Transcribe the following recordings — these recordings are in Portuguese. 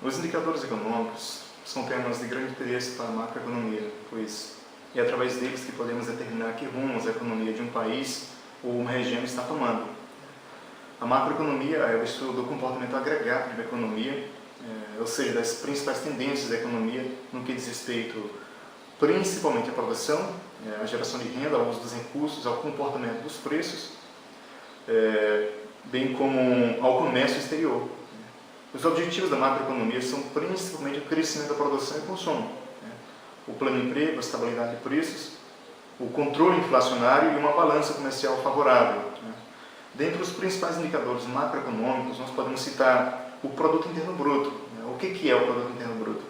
Os indicadores econômicos são temas de grande interesse para a macroeconomia, pois é através deles que podemos determinar que rumos a economia de um país ou uma região está tomando. A macroeconomia é o estudo do comportamento agregado da economia, ou seja, das principais tendências da economia no que diz respeito principalmente à produção, à geração de renda, ao uso dos recursos, ao comportamento dos preços, bem como ao comércio exterior. Os objetivos da macroeconomia são principalmente o crescimento da produção e consumo, o pleno emprego, a estabilidade de preços, o controle inflacionário e uma balança comercial favorável. Dentre os principais indicadores macroeconômicos, nós podemos citar o Produto Interno Bruto. O que é o Produto Interno Bruto?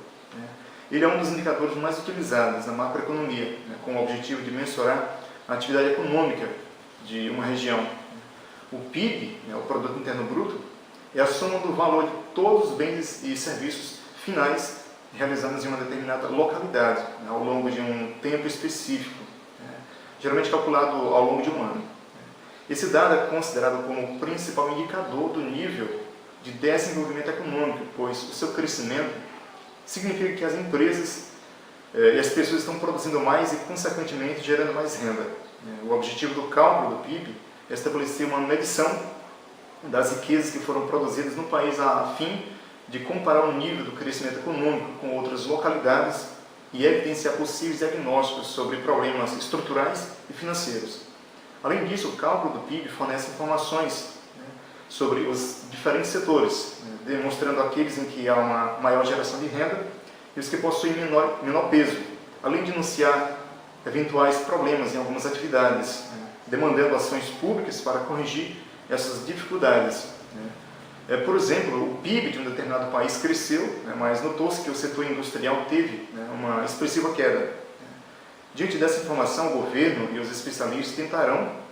Ele é um dos indicadores mais utilizados na macroeconomia, com o objetivo de mensurar a atividade econômica de uma região. O PIB, o Produto Interno Bruto, é a soma do valor de todos os bens e serviços finais realizados em uma determinada localidade, ao longo de um tempo específico, geralmente calculado ao longo de um ano. Esse dado é considerado como o principal indicador do nível de desenvolvimento econômico, pois o seu crescimento significa que as empresas e as pessoas estão produzindo mais e, consequentemente, gerando mais renda. O objetivo do cálculo do PIB é estabelecer uma medição das riquezas que foram produzidas no país a fim de comparar o nível do crescimento econômico com outras localidades e evidenciar possíveis diagnósticos sobre problemas estruturais e financeiros. Além disso, o cálculo do PIB fornece informações sobre os diferentes setores, demonstrando aqueles em que há uma maior geração de renda e os que possuem menor peso, além de enunciar eventuais problemas em algumas atividades, demandando ações públicas para corrigir essas dificuldades. Por exemplo, o PIB de um determinado país cresceu, mas notou-se que o setor industrial teve uma expressiva queda. Diante dessa informação, o governo e os especialistas tentarão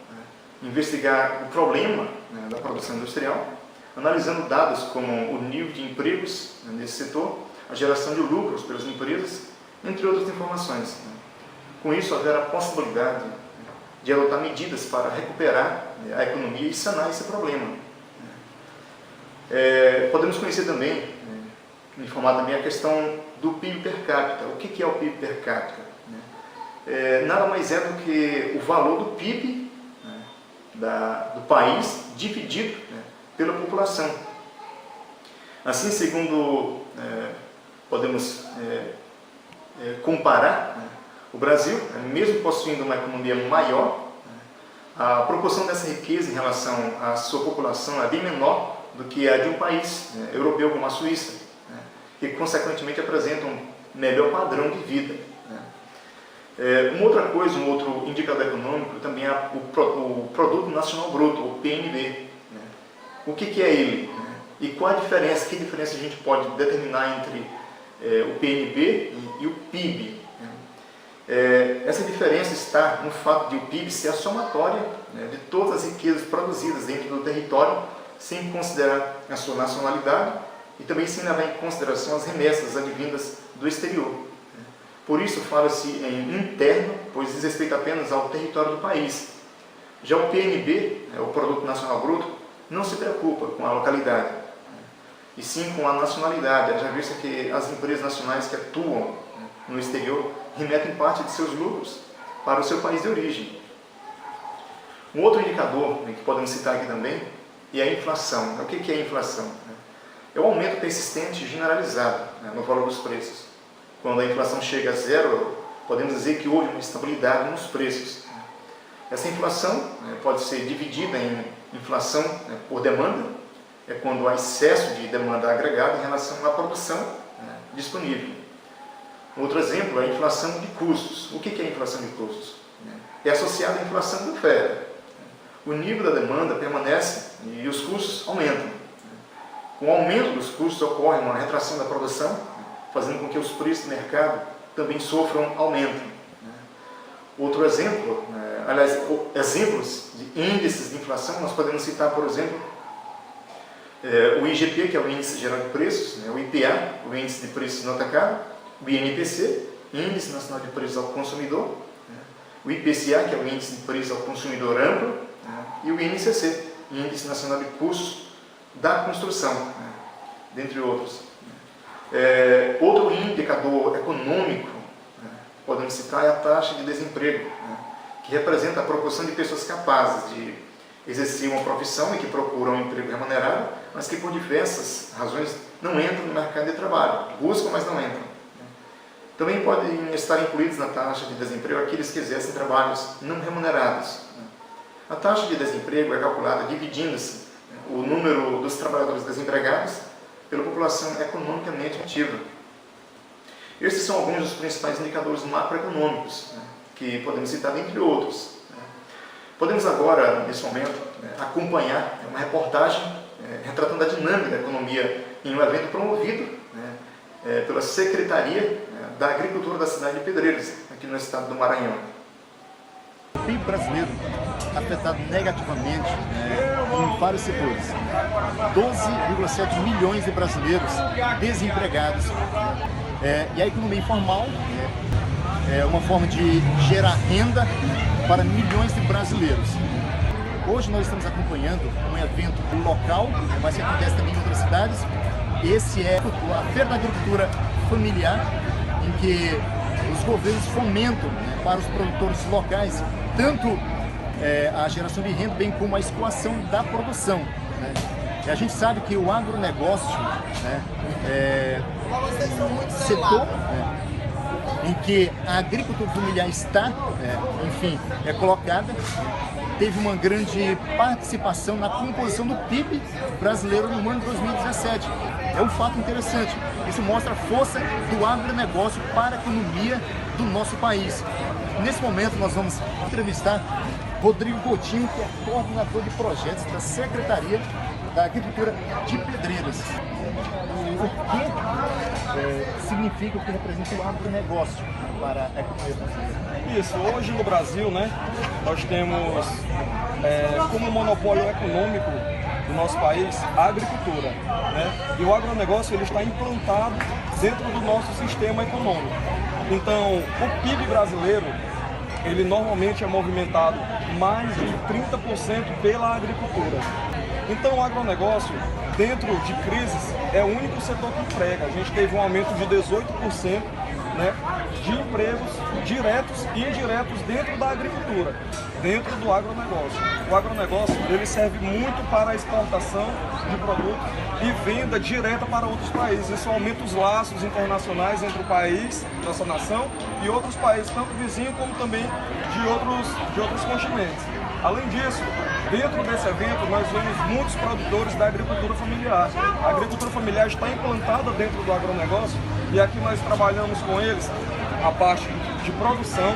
investigar o problema da produção industrial, analisando dados como o nível de empregos nesse setor, a geração de lucros pelas empresas, entre outras informações. Com isso, haverá a possibilidade de adotar medidas para recuperar a economia e sanar esse problema. Podemos conhecer também, informar também a questão do PIB per capita. O que é o PIB per capita? Nada mais é do que o valor do PIB do país dividido pela população. Assim, segundo podemos comparar, o Brasil, mesmo possuindo uma economia maior, a proporção dessa riqueza em relação à sua população é bem menor do que a de um país europeu como a Suíça, que consequentemente apresenta um melhor padrão de vida. Uma outra coisa, um outro indicador econômico também é o Produto Nacional Bruto, o PNB. O que é ele? E qual a diferença, que diferença a gente pode determinar entre o PNB e o PIB? Essa diferença está no fato de o PIB ser a somatória de todas as riquezas produzidas dentro do território, sem considerar a sua nacionalidade e também sem levar em consideração as remessas advindas do exterior. Por isso fala-se em interno, pois diz respeito apenas ao território do país. Já o PNB, o Produto Nacional Bruto, não se preocupa com a localidade, e sim com a nacionalidade, já visto que as empresas nacionais que atuam no exterior remetem parte de seus lucros para o seu país de origem. Um outro indicador que podemos citar aqui também é a inflação. O que é a inflação? É o aumento persistente e generalizado no valor dos preços. Quando a inflação chega a zero, podemos dizer que houve uma estabilidade nos preços. Essa inflação pode ser dividida em inflação por demanda, é quando há excesso de demanda agregada em relação à produção disponível. Outro exemplo é a inflação de custos. O que é a inflação de custos? É associada à inflação da oferta. O nível da demanda permanece e os custos aumentam. Com o aumento dos custos ocorre uma retração da produção, fazendo com que os preços do mercado também sofram aumento. Outro exemplo, aliás, exemplos de índices de inflação, nós podemos citar, por exemplo, o IGP, que é o Índice Geral de Preços, o IPA, o Índice de Preços no Atacado, o INPC, Índice Nacional de Preços ao Consumidor, o IPCA, que é o Índice de Preços ao Consumidor Amplo, e o INCC, Índice Nacional de Custos da Construção, dentre outros. Outro indicador econômico, né, podemos citar, é a taxa de desemprego, né, que representa a proporção de pessoas capazes de exercer uma profissão e que procuram um emprego remunerado, mas que por diversas razões não entram no mercado de trabalho, buscam, mas não entram. Também podem estar incluídos na taxa de desemprego aqueles que exercem trabalhos não remunerados. A taxa de desemprego é calculada dividindo-se o número dos trabalhadores desempregados pela população economicamente ativa. Esses são alguns dos principais indicadores macroeconômicos, né, que podemos citar dentre outros. Podemos agora, nesse momento, acompanhar uma reportagem retratando a dinâmica da economia em um evento promovido pela Secretaria da Agricultura da cidade de Pedreiras, aqui no estado do Maranhão. O PIB brasileiro afetado negativamente em vários setores. 12,7 milhões de brasileiros desempregados. E a economia informal é uma forma de gerar renda para milhões de brasileiros. Hoje nós estamos acompanhando um evento local, mas que acontece também em outras cidades. Esse é a Feira da Agricultura Familiar, em que os governos fomentam para os produtores locais tanto a geração de renda, bem como a escoação da produção. E a gente sabe que o agronegócio é um setor em que a agricultura familiar está, colocada, teve uma grande participação na composição do PIB brasileiro no ano de 2017. É um fato interessante. Isso mostra a força do agronegócio para a economia do nosso país. Nesse momento nós vamos entrevistar Rodrigo Coutinho, que é coordenador de projetos da Secretaria da Agricultura de Pedreiras. O que significa, o que representa o agronegócio para a economia brasileira? Isso, hoje no Brasil, nós temos como monopólio econômico do nosso país a agricultura, e o agronegócio ele está implantado dentro do nosso sistema econômico. Então, o PIB brasileiro, ele normalmente é movimentado mais de 30% pela agricultura. Então, o agronegócio, dentro de crises, é o único setor que emprega. A gente teve um aumento de 18%, de empregos diretos e indiretos dentro da agricultura, dentro do agronegócio. O agronegócio ele serve muito para a exportação de produtos e venda direta para outros países. Isso aumenta os laços internacionais entre o país, nossa nação, e outros países, tanto vizinhos como também de outros continentes. Além disso, dentro desse evento, nós vemos muitos produtores da agricultura familiar. A agricultura familiar está implantada dentro do agronegócio e aqui nós trabalhamos com eles a parte de produção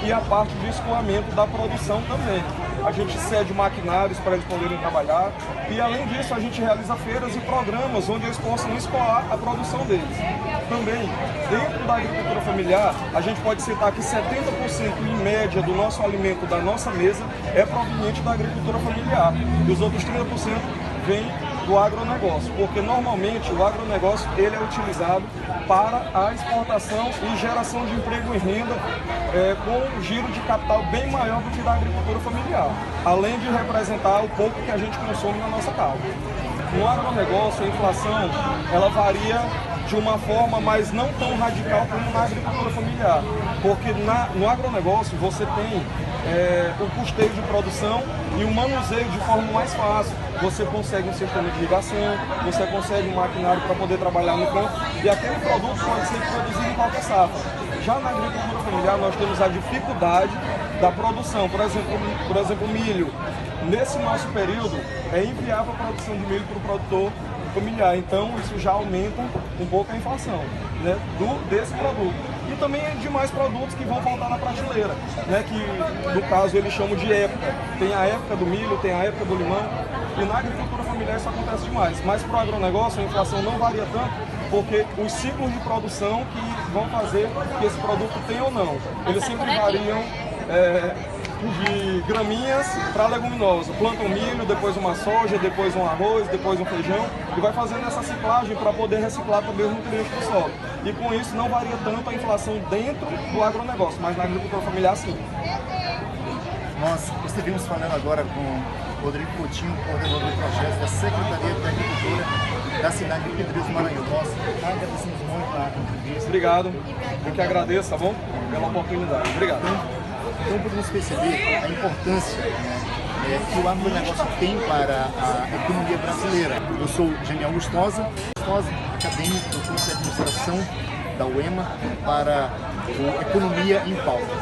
e a parte de escoamento da produção também. A gente cede maquinários para eles poderem trabalhar e, além disso, a gente realiza feiras e programas onde eles possam escoar a produção deles. Também, dentro da agricultura familiar, a gente pode citar que 70% em média do nosso alimento, da nossa mesa, é proveniente da agricultura familiar e os outros 30% vêm do agronegócio, porque normalmente o agronegócio ele é utilizado para a exportação e geração de emprego e renda com um giro de capital bem maior do que da agricultura familiar, além de representar o pouco que a gente consome na nossa casa. No agronegócio, a inflação ela varia de uma forma, mas não tão radical como na agricultura familiar, porque no agronegócio você tem o custeio de produção e o manuseio de forma mais fácil. Você consegue um sistema de irrigação, você consegue um maquinário para poder trabalhar no campo e aquele produto pode ser produzido em qualquer safra. Já na agricultura familiar nós temos a dificuldade da produção, por exemplo, milho. Nesse nosso período é inviável a produção de milho para o produtor familiar, então isso já aumenta um pouco a inflação desse produto. E também de mais produtos que vão faltar na prateleira, que no caso eles chamam de época. Tem a época do milho, tem a época do limão, e na agricultura familiar isso acontece demais. Mas para o agronegócio a inflação não varia tanto, porque os ciclos de produção que vão fazer que esse produto tenha ou não, eles sempre variam de graminhas para leguminosa. Plantam milho, depois uma soja, depois um arroz, depois um feijão e vai fazendo essa ciclagem para poder reciclar também os nutrientes do solo. E com isso não varia tanto a inflação dentro do agronegócio, mas na agricultura familiar sim. Nós estivemos falando agora com Rodrigo Coutinho, coordenador do projeto da Secretaria de Agricultura da cidade de Pedreiros do Maranhão. Nós agradecemos muito a entrevista. Obrigado. Eu que agradeço, tá bom? Pela oportunidade. Obrigado. Então podemos perceber a importância que o agronegócio tem para a economia brasileira. Eu sou Genial Gustosa, acadêmico do curso de administração da UEMA para o Economia em Pauta.